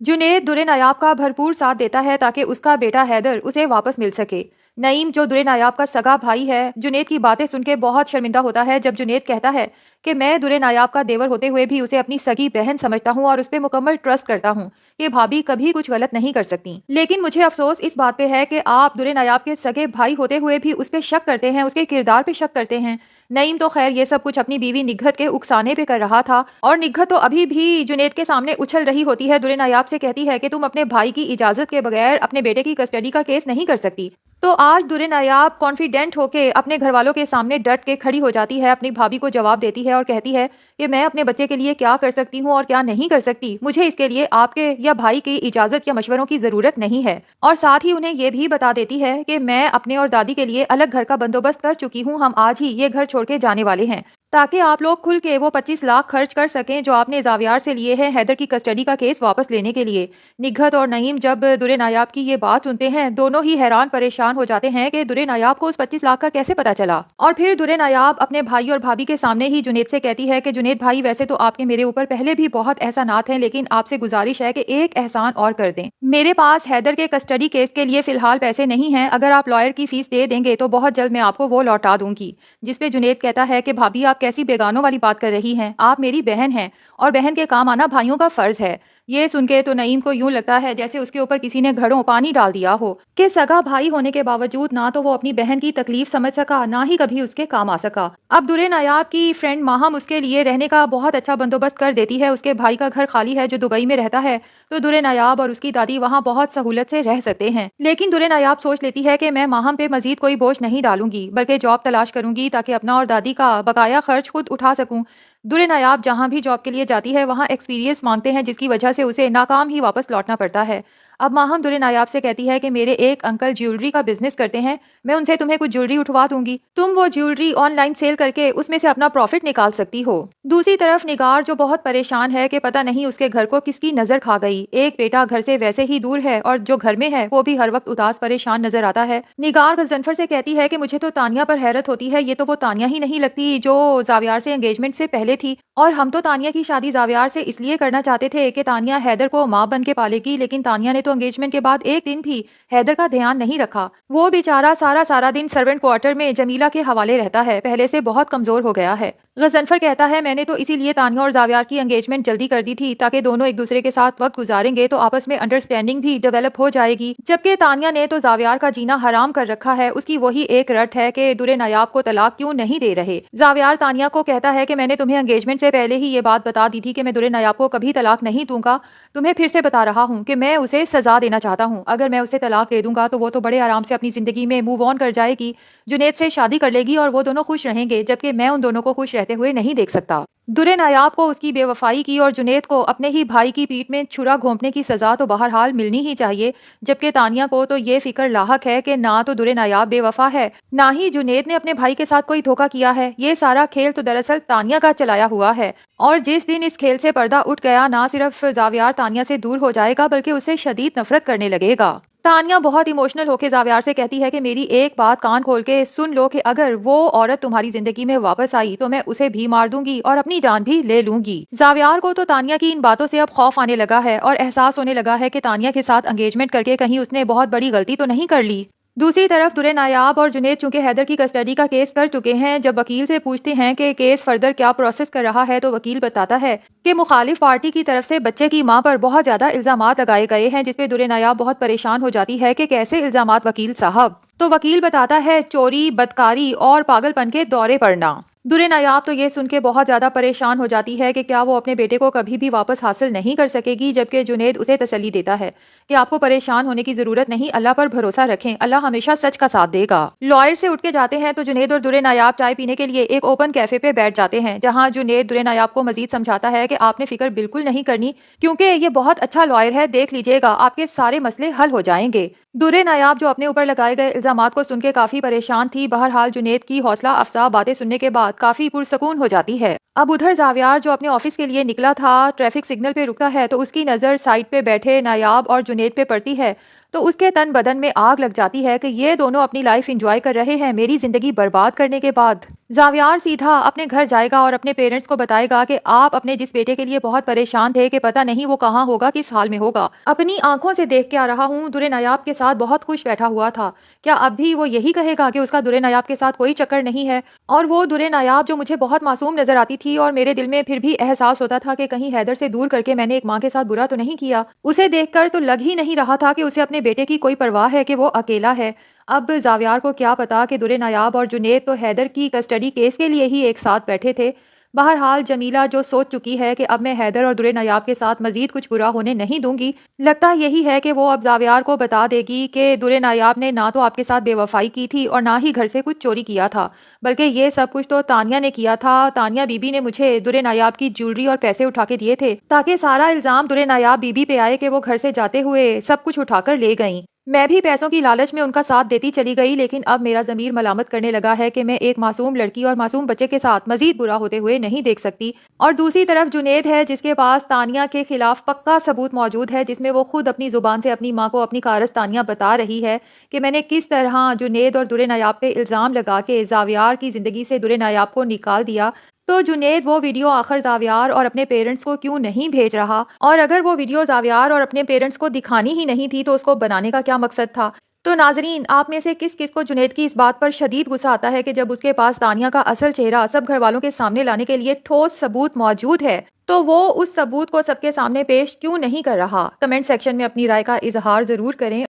जुनैद दुर्रे नायाब का भरपूर साथ देता है ताकि उसका बेटा हैदर उसे वापस मिल सके। नईम जो दुर्रे नायाब का सगा भाई है, जुनैद की बातें सुन के बहुत शर्मिंदा होता है जब जुनैद कहता है कि मैं दुर्रे नायाब का देवर होते हुए भी उसे अपनी सगी बहन समझता हूँ और उस पर मुकम्मल ट्रस्ट करता हूँ कि भाभी कभी कुछ गलत नहीं कर सकती। लेकिन मुझे अफसोस इस बात पे है कि आप दुर्रे नायाब के सगे भाई होते हुए भी उस पर शक करते हैं, उसके किरदार पे शक करते हैं। नईम तो खैर ये सब कुछ अपनी बीवी निघत के उकसाने पे कर रहा था और निघत तो अभी भी जुनैद के सामने उछल रही होती है। दुर्रे नायाब से कहती है कि तुम अपने भाई की इजाजत के बगैर अपने बेटे की कस्टडी का केस नहीं कर सकती। तो आज दुर्रे नायाब कॉन्फिडेंट होके अपने घर वालों के सामने डट के खड़ी हो जाती है, अपनी भाभी को जवाब देती है और कहती है कि मैं अपने बच्चे के लिए क्या कर सकती हूँ और क्या नहीं कर सकती, मुझे इसके लिए आपके या भाई की इजाजत या मशवरों की जरूरत नहीं है। और साथ ही उन्हें ये भी बता देती है कि मैं अपने और दादी के लिए अलग घर का बंदोबस्त कर चुकी हूँ, हम आज ही ये घर छोड़ के जाने वाले हैं ताकि आप लोग खुल के वो 25 लाख खर्च कर सकें जो आपने जावियार से लिए हैं हैदर की कस्टडी का केस वापस लेने के लिए। निघत और नईम जब दुर्रे नायाब की ये बात सुनते हैं, दोनों ही हैरान परेशान हो जाते हैं कि दुर्रे नायाब को उस 25 लाख का कैसे पता चला। और फिर दुर्रे नायाब अपने भाई और भाभी के सामने ही जुनैद से कहती है कि जुनैद भाई, वैसे तो आपके मेरे ऊपर पहले भी बहुत एहसानात हैं, लेकिन आपसे गुजारिश है कि एक एहसान और कर दें। मेरे पास हैदर के कस्टडी केस के लिए फिलहाल पैसे नहीं हैं, अगर आप लॉयर की फीस दे देंगे तो बहुत जल्द मैं आपको वो लौटा दूंगी। जिसपे जुनैद कहता है कि भाभी आप कैसी बेगानों वाली बात कर रही हैं, आप मेरी बहन हैं और बहन के काम आना भाइयों का फर्ज है। ये सुन के तो नईम को यूं लगता है जैसे उसके ऊपर किसी ने घड़ों पानी डाल दिया हो कि सगा भाई होने के बावजूद ना तो वो अपनी बहन की तकलीफ समझ सका, ना ही कभी उसके काम आ सका। अब दुर्रे नायाब की फ्रेंड माहम उसके लिए रहने का बहुत अच्छा बंदोबस्त कर देती है। उसके भाई का घर खाली है जो दुबई में रहता है, तो दुर्रे नायाब और उसकी दादी वहाँ बहुत सहूलत से रह सकते हैं। लेकिन दुर्रे नायाब सोच लेती है कि मैं माहम पे मजीद कोई बोझ नहीं डालूंगी, बल्कि जॉब तलाश करूंगी ताकि अपना और दादी का बकाया खर्च खुद उठा सकूं। दुर्रे नायाब जहाँ भी जॉब के लिए जाती है वहाँ एक्सपीरियंस मांगते हैं, जिसकी वजह से उसे नाकाम ही वापस लौटना पड़ता है। अब माहम दुर्रे नायाब से कहती है कि मेरे एक अंकल ज्वेलरी का बिजनेस करते हैं, मैं उनसे तुम्हें कुछ ज्वेलरी उठवा दूंगी, तुम वो ज्वेलरी ऑनलाइन सेल करके उसमें से अपना प्रॉफिट निकाल सकती हो। दूसरी तरफ निगार जो बहुत परेशान है कि पता नहीं उसके घर को किसकी नजर खा गई। एक बेटा घर से वैसे ही दूर है और जो घर में है वो भी हर वक्त उदास परेशान नजर आता है। निगार गजनफर से कहती है कि मुझे तो तानिया पर हैरत होती है, ये तो वो तानिया ही नहीं लगती जो जावियार से एंगेजमेंट से पहले थी। और हम तो तानिया की शादी जावियार से इसलिए करना चाहते थे कि तानिया हैदर को माँ बन के पालेगी, लेकिन तानिया ने तो एंगेजमेंट के बाद एक दिन भी हैदर का ध्यान नहीं रखा। वो बेचारा सारा सारा दिन सर्वेंट क्वार्टर में जमीला के हवाले रहता है, पहले से बहुत कमजोर हो गया है। गजनफर कहता है मैंने तो इसीलिए तानिया और जावियार की एंगेजमेंट जल्दी कर दी थी ताकि दोनों एक दूसरे के साथ वक्त गुजारेंगे तो आपस में अंडरस्टैंडिंग भी डेवलप हो जाएगी। जबकि तानिया ने तो जावियार का जीना हराम कर रखा है, उसकी वही एक रट है कि दुर्रे नायाब को तलाक क्यों नहीं दे रहे। जावियार तानिया को कहता है कि मैंने तुम्हें एंगेजमेंट से पहले ही ये बात बता दी थी कि मैं दुर्रे नायाब को कभी तलाक नहीं दूंगा। तुम्हें फिर से बता रहा हूँ कि मैं उसे सजा देना चाहता हूँ। अगर मैं उसे तलाक दे दूंगा तो वो तो बड़े आराम से अपनी जिंदगी में मूव ऑन कर जाएगी, जुनैद से शादी कर लेगी और वो दोनों खुश रहेंगे, जबकि मैं उन दोनों को खुश रहते हुए नहीं देख सकता। दुर्रे नायाब को उसकी बेवफाई की और जुनैद को अपने ही भाई की पीठ में छुरा घोंपने की सजा तो बहरहाल मिलनी ही चाहिए, जबकि तानिया को तो ये फिक्र लाहक है कि ना तो दुर्रे नायाब बेवफा है, ना ही जुनैद ने अपने भाई के साथ कोई धोखा किया है। ये सारा खेल तो दरअसल तानिया का चलाया हुआ है और जिस दिन इस खेल से पर्दा उठ गया, ना सिर्फ जावियार तानिया से दूर हो जाएगा बल्कि उससे शदीद नफरत करने लगेगा। तानिया बहुत इमोशनल होकर जावियार से कहती है कि मेरी एक बात कान खोल के सुन लो कि अगर वो औरत तुम्हारी जिंदगी में वापस आई तो मैं उसे भी मार दूंगी और अपनी जान भी ले लूंगी। जावियार को तो तानिया की इन बातों से अब खौफ आने लगा है और एहसास होने लगा है कि तानिया के साथ एंगेजमेंट करके कहीं उसने बहुत बड़ी गलती तो नहीं कर ली। दूसरी तरफ दुर्रे नायाब और जुनैद चूंकि हैदर की कस्टडी का केस कर चुके हैं, जब वकील से पूछते हैं कि केस फर्दर क्या प्रोसेस कर रहा है तो वकील बताता है कि मुखालिफ पार्टी की तरफ से बच्चे की मां पर बहुत ज्यादा इल्जामात लगाए गए हैं, जिसपे दुर्रे नायाब बहुत परेशान हो जाती है कि कैसे इल्जामात वकील साहब। तो वकील बताता है चोरी, बदकारी और पागलपन के दौरे पड़ना। दुर्रे नायाब तो ये सुन के बहुत ज्यादा परेशान हो जाती है कि क्या वो अपने बेटे को कभी भी वापस हासिल नहीं कर सकेगी, जबकि जुनैद उसे तसल्ली देता है कि आपको परेशान होने की जरूरत नहीं, अल्लाह पर भरोसा रखें, अल्लाह हमेशा सच का साथ देगा। लॉयर से उठ के जाते हैं तो जुनैद और दुर्रे नायाब चाय पीने के लिए एक ओपन कैफे पे बैठ जाते हैं, जहां जुनैद दुर्रे नायाब को मजीद समझाता है कि आपने फिक्र बिल्कुल नहीं करनी, क्योंकि ये बहुत अच्छा लॉयर है, देख लीजिएगा आपके सारे मसले हल हो जाएंगे। दुर्रे नायाब जो अपने ऊपर लगाए गए इल्जामात को सुन के काफी परेशान थी, बहरहाल जुनैद की हौसला अफजा बातें सुनने के बाद काफी पुरसकून हो जाती है। अब उधर जावियार जो अपने ऑफिस के लिए निकला था, ट्रैफिक सिग्नल पे रुकता है तो उसकी नजर साइड पे बैठे नायाब और जुनैद पे पड़ती है। तो उसके तन बदन में आग लग जाती है कि ये दोनों अपनी लाइफ एंजॉय कर रहे हैं मेरी जिंदगी बर्बाद करने के बाद। जावियार सीधा अपने घर जाएगा और अपने पेरेंट्स को बताएगा कि आप अपने जिस बेटे के लिए बहुत परेशान थे कि पता नहीं वो कहाँ होगा, किस हाल में होगा, अपनी आंखों से देख के आ रहा हूँ, दुरे नायाब के साथ बहुत खुश बैठा हुआ था। क्या अब भी वो यही कहेगा कि उसका दुरे नायाब के साथ कोई चक्कर नहीं है? और वो दुरे नायाब जो मुझे बहुत मासूम नजर आती थी और मेरे दिल में फिर भी एहसास होता था कि कहीं हैदर से दूर करके मैंने एक माँ के साथ बुरा तो नहीं किया, उसे देखकर तो लग ही नहीं रहा था कि उसे अपने बेटे की कोई परवाह है, कि वो अकेला है। अब जावियार को क्या पता कि दुरे नायाब और जुनेद तो हैदर की कस्टडी केस के लिए ही एक साथ बैठे थे। बहरहाल जमीला जो सोच चुकी है कि अब मैं हैदर और दुरे नायाब के साथ मजीद कुछ बुरा होने नहीं दूंगी, लगता यही है कि वो अब जावियार को बता देगी कि दुरे नायाब ने ना तो आपके साथ बेवफाई की थी और ना ही घर से कुछ चोरी किया था, बल्कि ये सब कुछ तो तानिया ने किया था। तानिया बीबी ने मुझे दुरे नायाब की ज्वेलरी और पैसे उठा के दिए थे ताकि सारा इल्जाम दुरे नायाब बीबी पे आए कि वो घर से जाते हुए सब कुछ उठाकर ले गईं। मैं भी पैसों की लालच में उनका साथ देती चली गई, लेकिन अब मेरा ज़मीर मलामत करने लगा है कि मैं एक मासूम लड़की और मासूम बच्चे के साथ मजीद बुरा होते हुए नहीं देख सकती। और दूसरी तरफ जुनेद है जिसके पास तानिया के खिलाफ पक्का सबूत मौजूद है, जिसमें वो खुद अपनी जुबान से अपनी माँ को अपनी कारस्तानियाँ बता रही है कि मैंने किस तरह जुनेद और दुरे नायाब पे इल्ज़ाम लगा के जावियार की ज़िंदगी से दुरे नायाब को निकाल दिया। तो जुनेद वो वीडियो आखिर जावियार और अपने पेरेंट्स को क्यों नहीं भेज रहा, और अगर वो वीडियो जावियार और अपने पेरेंट्स को दिखानी ही नहीं थी तो उसको बनाने का क्या मकसद था? तो नाजरीन, आप में से किस किस को जुनेद की इस बात पर शदीद गुस्सा आता है कि जब उसके पास तानिया का असल चेहरा सब घर वालों के सामने लाने के लिए ठोस सबूत मौजूद है, तो वो उस सबूत को सबके सामने पेश क्यों नहीं कर रहा? कमेंट सेक्शन में अपनी राय का इजहार जरूर करें।